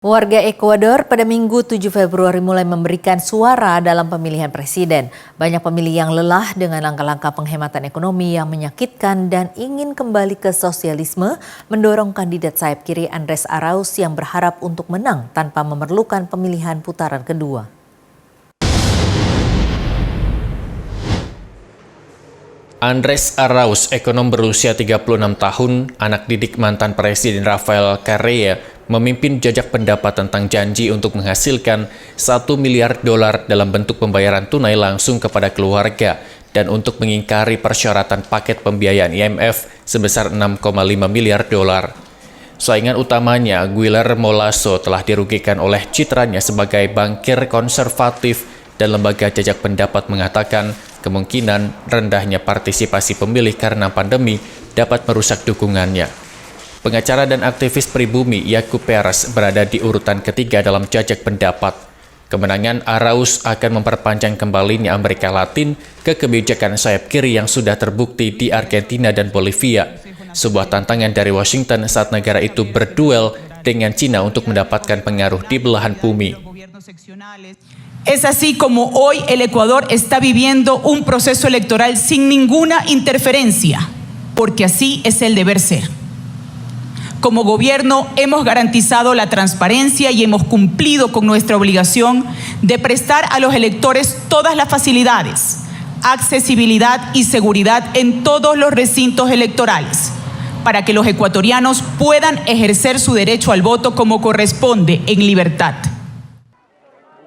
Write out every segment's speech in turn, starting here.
Warga Ekuador pada Minggu 7 Februari mulai memberikan suara dalam pemilihan presiden. Banyak pemilih yang lelah dengan langkah-langkah penghematan ekonomi yang menyakitkan dan ingin kembali ke sosialisme mendorong kandidat sayap kiri Andrés Arauz yang berharap untuk menang tanpa memerlukan pemilihan putaran kedua. Andrés Arauz, ekonom berusia 36 tahun, anak didik mantan Presiden Rafael Correa, memimpin jajak pendapat tentang janji untuk menghasilkan $1 miliar dalam bentuk pembayaran tunai langsung kepada keluarga dan untuk mengingkari persyaratan paket pembiayaan IMF sebesar $6,5 miliar. Saingan utamanya, Guillermo Lasso, telah dirugikan oleh citranya sebagai bankir konservatif dan lembaga jajak pendapat mengatakan kemungkinan rendahnya partisipasi pemilih karena pandemi dapat merusak dukungannya. Pengacara dan aktivis pribumi Jakub Pérez berada di urutan ketiga dalam jajak pendapat. Kemenangan Arauz akan memperpanjang kembalinya Amerika Latin ke kebijakan sayap kiri yang sudah terbukti di Argentina dan Bolivia. Sebuah tantangan dari Washington saat negara itu berduel dengan Cina untuk mendapatkan pengaruh di belahan bumi. Es así como hoy el Ecuador está viviendo un proceso electoral sin ninguna interferencia, porque así es el deber ser. Como gobierno hemos garantizado la transparencia y hemos cumplido con nuestra obligación de prestar a los electores todas las facilidades, accesibilidad y seguridad en todos los recintos electorales, para que los ecuatorianos puedan ejercer su derecho al voto como corresponde en libertad.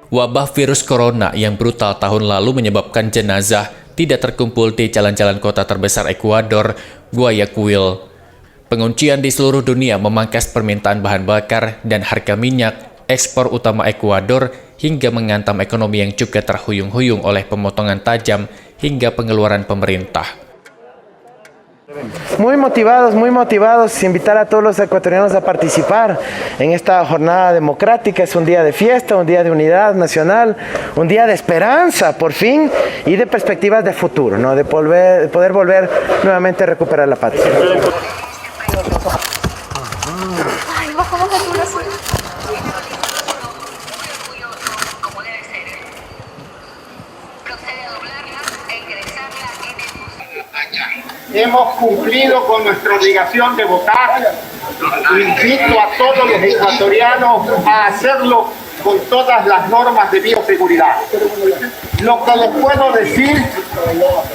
Wabah virus corona yang brutal tahun lalu menyebabkan jenazah tidak terkumpul di jalan-jalan kota terbesar Ekuador, Guayaquil. Penguncian di seluruh dunia memangkas permintaan bahan bakar dan harga minyak, ekspor utama Ekuador, hingga menghantam ekonomi yang juga terhuyung-huyung oleh pemotongan tajam hingga pengeluaran pemerintah. Muy motivados, invitar a todos los ecuatorianos a participar en esta jornada democrática. Es un día de fiesta, un día de unidad nacional, un día de esperanza, por fin, y de perspectivas de futuro, ¿no? De poder volver nuevamente a recuperar la patria. Hemos cumplido con nuestra obligación de votar. Invito a todos los ecuatorianos a hacerlo con todas las normas de bioseguridad. Lo que les puedo decir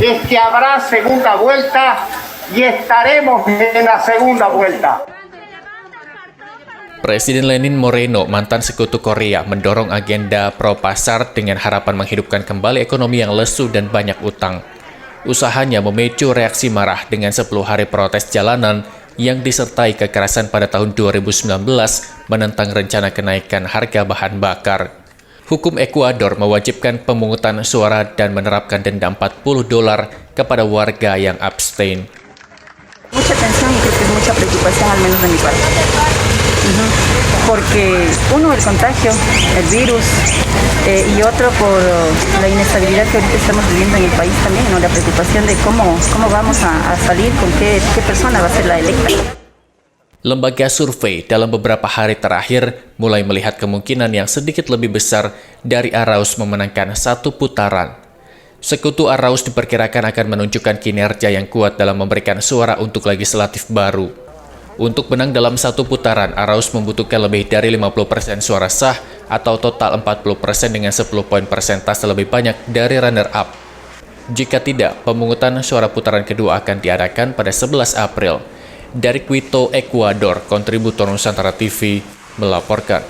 es que habrá segunda vuelta y estaremos en la segunda vuelta. Presiden Lenin Moreno, mantan sekutu Korea, mendorong agenda pro-pasar dengan harapan menghidupkan kembali ekonomi yang lesu dan banyak utang. Usahanya memicu reaksi marah dengan 10 hari protes jalanan yang disertai kekerasan pada tahun 2019 menentang rencana kenaikan harga bahan bakar. Hukum Ekuador mewajibkan pemungutan suara dan menerapkan denda $40 kepada warga yang abstain. Mucha tensión y creo que es mucha preocupación, al menos de mi parte. Porque uno, el contagio, el virus, y otro por la inestabilidad que ahorita estamos viviendo en el país también, ¿no? La preocupación de cómo vamos a salir, con qué persona va a ser la electa. Lembaga survei dalam beberapa hari terakhir mulai melihat kemungkinan yang sedikit lebih besar dari Arauz memenangkan satu putaran. Sekutu Arauz diperkirakan akan menunjukkan kinerja yang kuat dalam memberikan suara untuk legislatif baru. Untuk menang dalam satu putaran, Arauz membutuhkan lebih dari 50% suara sah atau total 40% dengan 10 poin persentase lebih banyak dari runner-up. Jika tidak, pemungutan suara putaran kedua akan diadakan pada 11 April. Dari Quito, Ekuador, kontributor Nusantara TV melaporkan.